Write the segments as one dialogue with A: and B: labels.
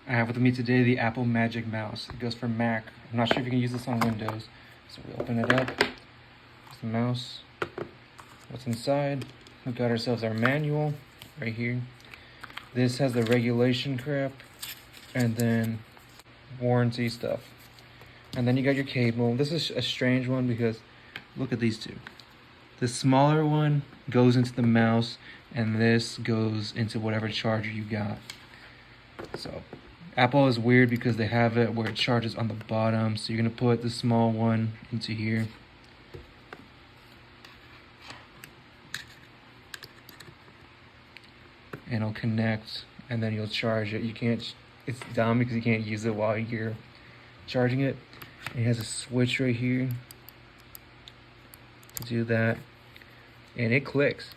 A: I have with me today the Apple Magic Mouse. It goes for Mac. I'm not sure if you can use this on Windows. So we open it up. There's the mouse. What's inside? We got ourselves our manual right here. This has the regulation crap and then warranty stuff. And then you got your cable. This is a strange one because look at these two. The smaller one goes into the mouse and this goes into whatever charger you got. So Apple is weird because they have it where it charges on the bottom. So you're gonna put the small one into here. And it'll connect and then you'll charge it. You can't, it's dumb because you can't use it while you're charging it. It has a switch right here to do that. And it clicks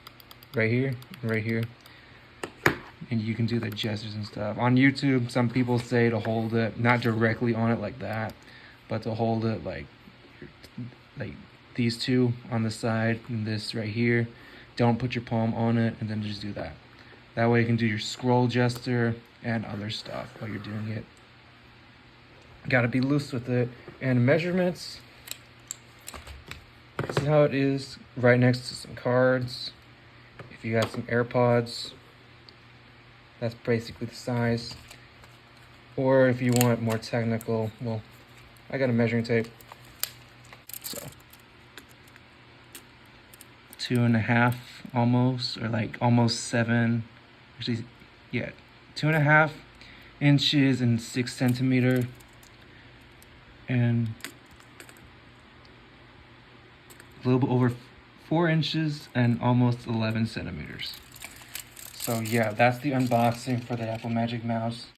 A: right here, right here. And you can do the gestures and stuff. On YouTube, some people say to hold it, not directly on it like that, but to hold it like these two on the side and this right here. Don't put your palm on it and then just do that. That way you can do your scroll gesture and other stuff while you're doing it. Gotta be loose with it. And measurements, this is how it is right next to some cards. If you got some AirPods, that's basically the size. Or if you want more technical, well, I got a measuring tape. So 2.5 almost, or like almost 7. Actually, yeah, 2.5 inches and 6 centimeter. And a little bit over 4 inches and almost 11 centimeters. So yeah, that's the unboxing for the Apple Magic Mouse.